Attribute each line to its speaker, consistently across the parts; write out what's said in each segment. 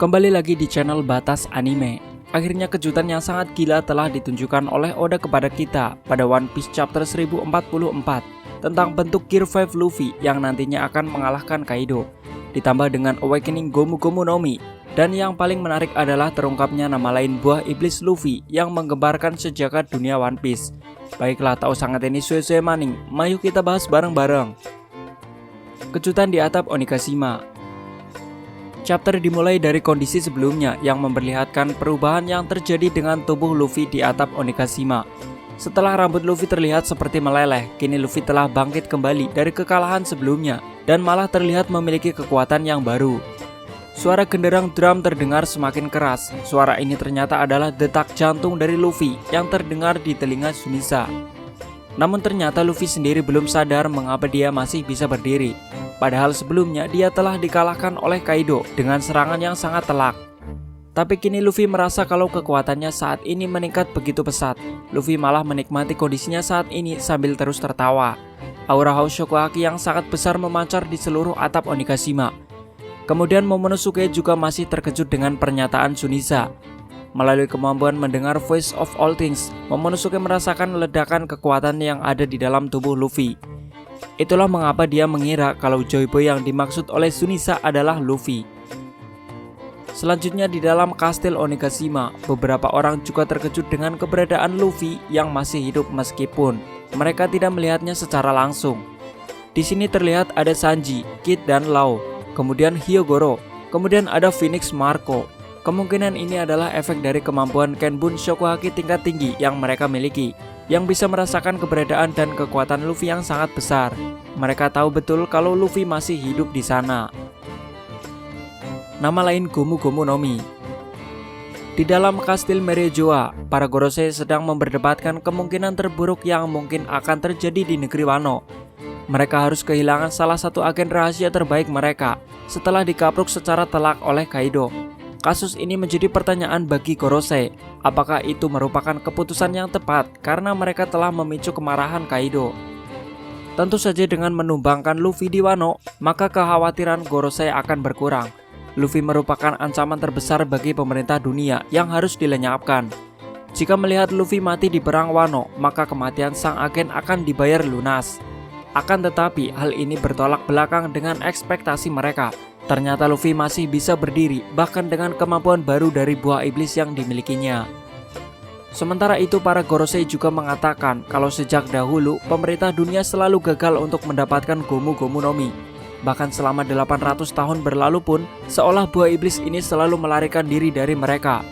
Speaker 1: Kembali lagi di channel Batas Anime. Akhirnya kejutan yang sangat gila telah ditunjukkan oleh Oda kepada kita pada One Piece chapter 1044 tentang bentuk Gear 5 Luffy yang nantinya akan mengalahkan Kaido, ditambah dengan Awakening Gomu Gomu no Mi. Dan yang paling menarik adalah terungkapnya nama lain buah iblis Luffy yang menggembarkan sejagat dunia One Piece. Baiklah, tak usah ngeteni suwe-suwe maning, mari kita bahas bareng-bareng. Kejutan di atap Onigashima. Chapter dimulai dari kondisi sebelumnya yang memperlihatkan perubahan yang terjadi dengan tubuh Luffy di atap Onigashima. Setelah rambut Luffy terlihat seperti meleleh, kini Luffy telah bangkit kembali dari kekalahan sebelumnya dan malah terlihat memiliki kekuatan yang baru. Suara genderang drum terdengar semakin keras. Suara ini ternyata adalah detak jantung dari Luffy yang terdengar di telinga Sunisa. Namun ternyata Luffy sendiri belum sadar mengapa dia masih bisa berdiri. Padahal sebelumnya dia telah dikalahkan oleh Kaido dengan serangan yang sangat telak. Tapi kini Luffy merasa kalau kekuatannya saat ini meningkat begitu pesat. Luffy malah menikmati kondisinya saat ini sambil terus tertawa. Aura haus Shokuhaki yang sangat besar memancar di seluruh atap Onigashima. Kemudian Momonosuke juga masih terkejut dengan pernyataan Sunisa. Melalui kemampuan mendengar Voice of All Things, Momonosuke merasakan ledakan kekuatan yang ada di dalam tubuh Luffy. Itulah mengapa dia mengira kalau Joy Boy yang dimaksud oleh Sunisa adalah Luffy. Selanjutnya di dalam kastil Onigashima, beberapa orang juga terkejut dengan keberadaan Luffy yang masih hidup meskipun mereka tidak melihatnya secara langsung. Di sini terlihat ada Sanji, Kid dan Law, kemudian Hyogoro, kemudian ada Phoenix Marco. Kemungkinan ini adalah efek dari kemampuan Kenbun Shokuhaki tingkat tinggi yang mereka miliki, yang bisa merasakan keberadaan dan kekuatan Luffy yang sangat besar. Mereka tahu betul kalau Luffy masih hidup di sana. Nama lain Gomu Gomu no Mi. Di dalam kastil Merejoa, para Gorosei sedang memperdebatkan kemungkinan terburuk yang mungkin akan terjadi di negeri Wano. Mereka harus kehilangan salah satu agen rahasia terbaik mereka setelah dikapruk secara telak oleh Kaido. Kasus ini menjadi pertanyaan bagi Gorosei. Apakah itu merupakan keputusan yang tepat karena mereka telah memicu kemarahan Kaido? Tentu saja dengan menumbangkan Luffy di Wano, maka kekhawatiran Gorosei akan berkurang. Luffy merupakan ancaman terbesar bagi pemerintah dunia yang harus dilenyapkan. Jika melihat Luffy mati di perang Wano, maka kematian sang agen akan dibayar lunas. Akan tetapi hal ini bertolak belakang dengan ekspektasi mereka. Ternyata Luffy masih bisa berdiri bahkan dengan kemampuan baru dari buah iblis yang dimilikinya. Sementara itu para Gorosei juga mengatakan kalau sejak dahulu pemerintah dunia selalu gagal untuk mendapatkan Gomu Gomu no Mi. Bahkan selama 800 tahun berlalu pun seolah buah iblis ini selalu melarikan diri dari mereka.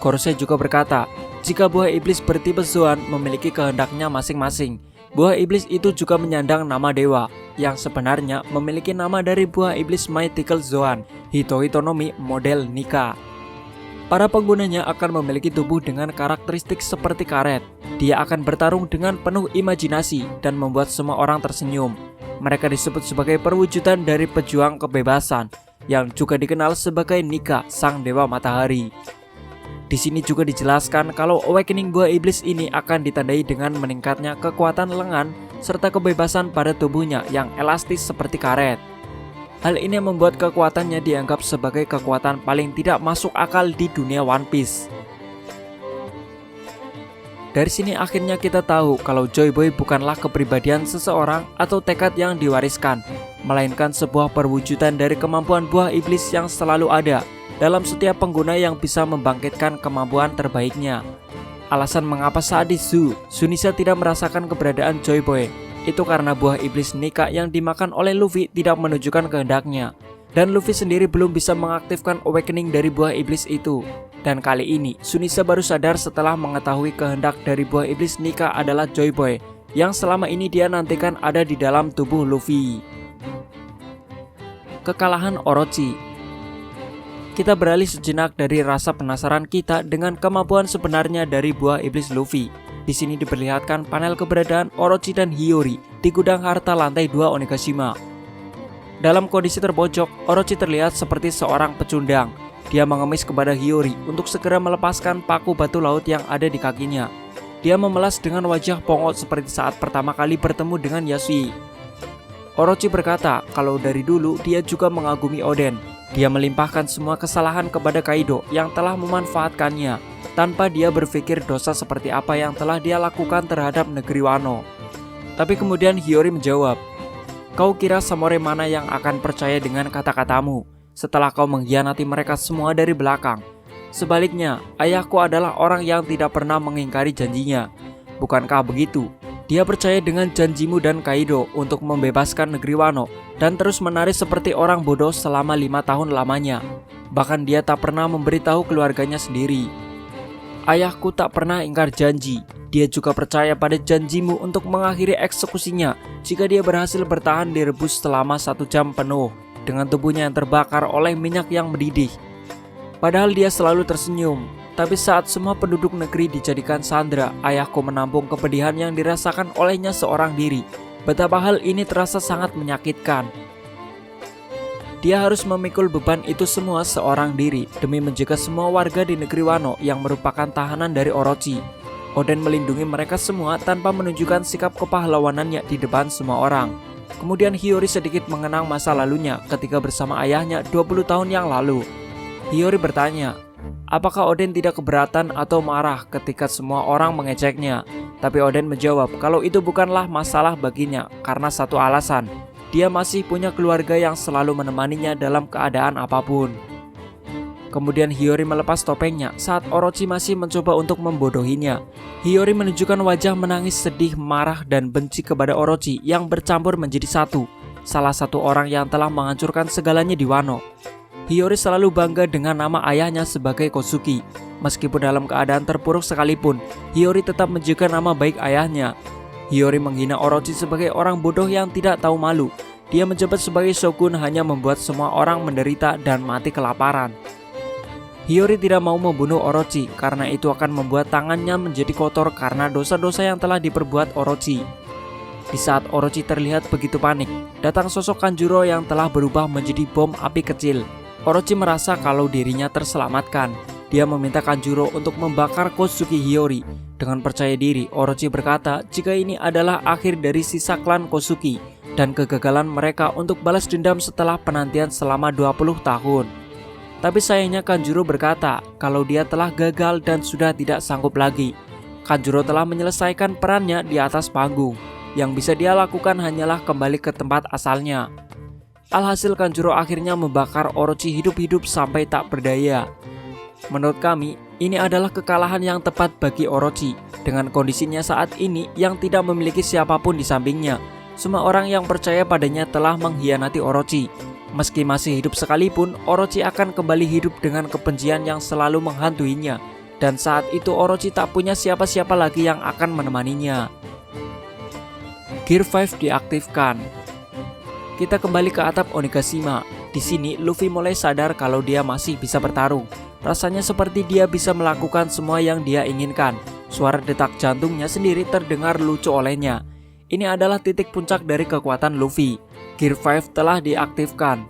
Speaker 1: Gorosei juga berkata, jika buah iblis bertipe Zoan memiliki kehendaknya masing-masing, buah iblis itu juga menyandang nama dewa, yang sebenarnya memiliki nama dari buah iblis Mythical Zoan, Hitohito no Mi model Nika. Para penggunanya akan memiliki tubuh dengan karakteristik seperti karet. Dia akan bertarung dengan penuh imajinasi dan membuat semua orang tersenyum. Mereka disebut sebagai perwujudan dari pejuang kebebasan, yang juga dikenal sebagai Nika, sang dewa matahari. Di sini juga dijelaskan kalau awakening buah iblis ini akan ditandai dengan meningkatnya kekuatan lengan serta kebebasan pada tubuhnya yang elastis seperti karet. Hal ini membuat kekuatannya dianggap sebagai kekuatan paling tidak masuk akal di dunia One Piece. Dari sini akhirnya kita tahu kalau Joy Boy bukanlah kepribadian seseorang atau tekad yang diwariskan, melainkan sebuah perwujudan dari kemampuan buah iblis yang selalu ada dalam setiap pengguna yang bisa membangkitkan kemampuan terbaiknya. Alasan mengapa saat di Zoo, Sunisa tidak merasakan keberadaan Joy Boy itu karena buah iblis Nika yang dimakan oleh Luffy tidak menunjukkan kehendaknya. Dan Luffy sendiri belum bisa mengaktifkan awakening dari buah iblis itu. Dan kali ini Sunisa baru sadar setelah mengetahui kehendak dari buah iblis Nika adalah Joy Boy yang selama ini dia nantikan ada di dalam tubuh Luffy. Kekalahan Orochi. Kita beralih sejenak dari rasa penasaran kita dengan kemampuan sebenarnya dari buah iblis Luffy. Di sini diperlihatkan panel keberadaan Orochi dan Hiyori di gudang harta lantai 2 Onigashima. Dalam kondisi terpojok, Orochi terlihat seperti seorang pecundang. Dia mengemis kepada Hiyori untuk segera melepaskan paku batu laut yang ada di kakinya. Dia memelas dengan wajah pongot seperti saat pertama kali bertemu dengan Yasui. Orochi berkata kalau dari dulu dia juga mengagumi Oden. Dia melimpahkan semua kesalahan kepada Kaido yang telah memanfaatkannya, tanpa dia berpikir dosa seperti apa yang telah dia lakukan terhadap negeri Wano. Tapi kemudian Hiyori menjawab, "Kau kira samurai mana yang akan percaya dengan kata-katamu setelah kau mengkhianati mereka semua dari belakang? Sebaliknya, ayahku adalah orang yang tidak pernah mengingkari janjinya. Bukankah begitu? Dia percaya dengan janjimu dan Kaido untuk membebaskan negeri Wano dan terus menari seperti orang bodoh selama 5 tahun lamanya. Bahkan dia tak pernah memberitahu keluarganya sendiri. Ayahku tak pernah ingkar janji. Dia juga percaya pada janjimu untuk mengakhiri eksekusinya jika dia berhasil bertahan direbus selama 1 jam penuh dengan tubuhnya yang terbakar oleh minyak yang mendidih. Padahal dia selalu tersenyum. Tapi saat semua penduduk negeri dijadikan sandera, ayahku menampung kepedihan yang dirasakan olehnya seorang diri. Betapa hal ini terasa sangat menyakitkan. Dia harus memikul beban itu semua seorang diri demi menjaga semua warga di negeri Wano yang merupakan tahanan dari Orochi. Oden melindungi mereka semua tanpa menunjukkan sikap kepahlawanannya di depan semua orang. Kemudian Hiyori sedikit mengenang masa lalunya ketika bersama ayahnya 20 tahun yang lalu. Hiyori bertanya, apakah Oden tidak keberatan atau marah ketika semua orang mengejeknya? Tapi Oden menjawab kalau itu bukanlah masalah baginya karena satu alasan. Dia masih punya keluarga yang selalu menemaninya dalam keadaan apapun. Kemudian Hiyori melepas topengnya saat Orochi masih mencoba untuk membodohinya. Hiyori menunjukkan wajah menangis sedih, marah, dan benci kepada Orochi yang bercampur menjadi satu. Salah satu orang yang telah menghancurkan segalanya di Wano. Hiyori selalu bangga dengan nama ayahnya sebagai Kozuki. Meskipun dalam keadaan terpuruk sekalipun, Hiyori tetap menjaga nama baik ayahnya. Hiyori menghina Orochi sebagai orang bodoh yang tidak tahu malu. Dia menjabat sebagai shogun hanya membuat semua orang menderita dan mati kelaparan. Hiyori tidak mau membunuh Orochi karena itu akan membuat tangannya menjadi kotor karena dosa-dosa yang telah diperbuat Orochi. Di saat Orochi terlihat begitu panik, datang sosok Kanjuro yang telah berubah menjadi bom api kecil. Orochi merasa kalau dirinya terselamatkan. Dia meminta Kanjuro untuk membakar Kozuki Hiyori. Dengan percaya diri, Orochi berkata jika ini adalah akhir dari sisa klan Kozuki dan kegagalan mereka untuk balas dendam setelah penantian selama 20 tahun. Tapi sayangnya Kanjuro berkata kalau dia telah gagal dan sudah tidak sanggup lagi. Kanjuro telah menyelesaikan perannya di atas panggung. Yang bisa dia lakukan hanyalah kembali ke tempat asalnya. Alhasil Kanjuro akhirnya membakar Orochi hidup-hidup sampai tak berdaya. Menurut kami, ini adalah kekalahan yang tepat bagi Orochi. Dengan kondisinya saat ini yang tidak memiliki siapapun di sampingnya, semua orang yang percaya padanya telah mengkhianati Orochi. Meski masih hidup sekalipun, Orochi akan kembali hidup dengan kebencian yang selalu menghantuinya. Dan saat itu Orochi tak punya siapa-siapa lagi yang akan menemaninya. Gear 5 diaktifkan. Kita kembali ke atap Onigashima. Di sini Luffy mulai sadar kalau dia masih bisa bertarung. Rasanya seperti dia bisa melakukan semua yang dia inginkan. Suara detak jantungnya sendiri terdengar lucu olehnya. Ini adalah titik puncak dari kekuatan Luffy. Gear 5 telah diaktifkan.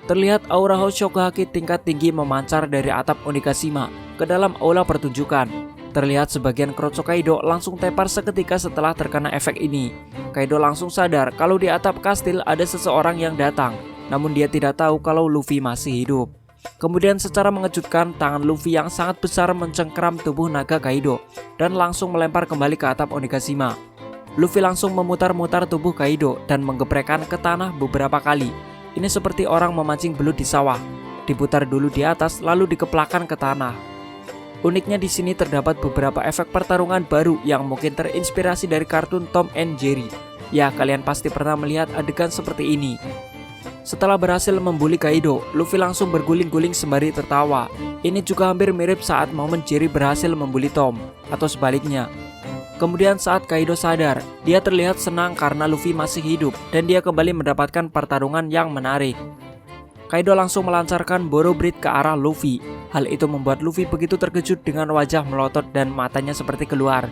Speaker 1: Terlihat aura Hoshokage tingkat tinggi memancar dari atap Onigashima ke dalam aula pertunjukan. Terlihat sebagian kroco Kaido langsung tepar seketika setelah terkena efek ini. Kaido langsung sadar kalau di atap kastil ada seseorang yang datang, namun dia tidak tahu kalau Luffy masih hidup. Kemudian secara mengejutkan, tangan Luffy yang sangat besar mencengkeram tubuh naga Kaido dan langsung melempar kembali ke atap Onigashima. Luffy langsung memutar-mutar tubuh Kaido dan menggeprekkan ke tanah beberapa kali. Ini seperti orang memancing belut di sawah. Diputar dulu di atas lalu dikeplakan ke tanah. Uniknya di sini terdapat beberapa efek pertarungan baru yang mungkin terinspirasi dari kartun Tom and Jerry. Ya, kalian pasti pernah melihat adegan seperti ini. Setelah berhasil membuli Kaido, Luffy langsung berguling-guling sembari tertawa. Ini juga hampir mirip saat momen Jerry berhasil membuli Tom, atau sebaliknya. Kemudian saat Kaido sadar, dia terlihat senang karena Luffy masih hidup dan dia kembali mendapatkan pertarungan yang menarik. Kaido langsung melancarkan Boro Breath ke arah Luffy. Hal itu membuat Luffy begitu terkejut dengan wajah melotot dan matanya seperti keluar.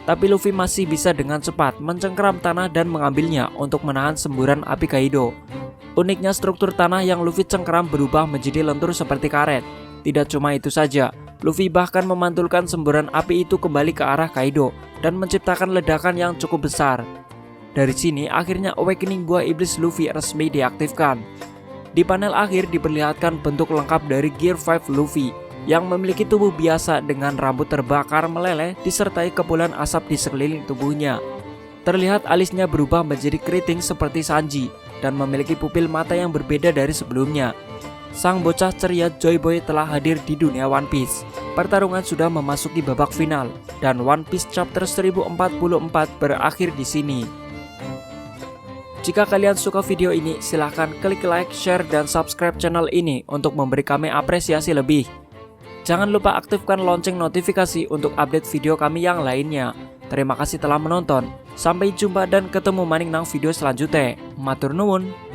Speaker 1: Tapi Luffy masih bisa dengan cepat mencengkeram tanah dan mengambilnya untuk menahan semburan api Kaido. Uniknya struktur tanah yang Luffy cengkeram berubah menjadi lentur seperti karet. Tidak cuma itu saja, Luffy bahkan memantulkan semburan api itu kembali ke arah Kaido dan menciptakan ledakan yang cukup besar. Dari sini akhirnya Awakening Buah Iblis Luffy resmi diaktifkan. Di panel akhir diperlihatkan bentuk lengkap dari Gear 5 Luffy yang memiliki tubuh biasa dengan rambut terbakar meleleh disertai kepulan asap di sekeliling tubuhnya. Terlihat alisnya berubah menjadi keriting seperti Sanji dan memiliki pupil mata yang berbeda dari sebelumnya. Sang bocah ceria Joy Boy telah hadir di dunia One Piece. Pertarungan sudah memasuki babak final dan One Piece chapter 1044 berakhir di sini. Jika kalian suka video ini, silahkan klik like, share, dan subscribe channel ini untuk memberi kami apresiasi lebih. Jangan lupa aktifkan lonceng notifikasi untuk update video kami yang lainnya. Terima kasih telah menonton. Sampai jumpa dan ketemu maning nang video selanjutnya. Matur nuwun.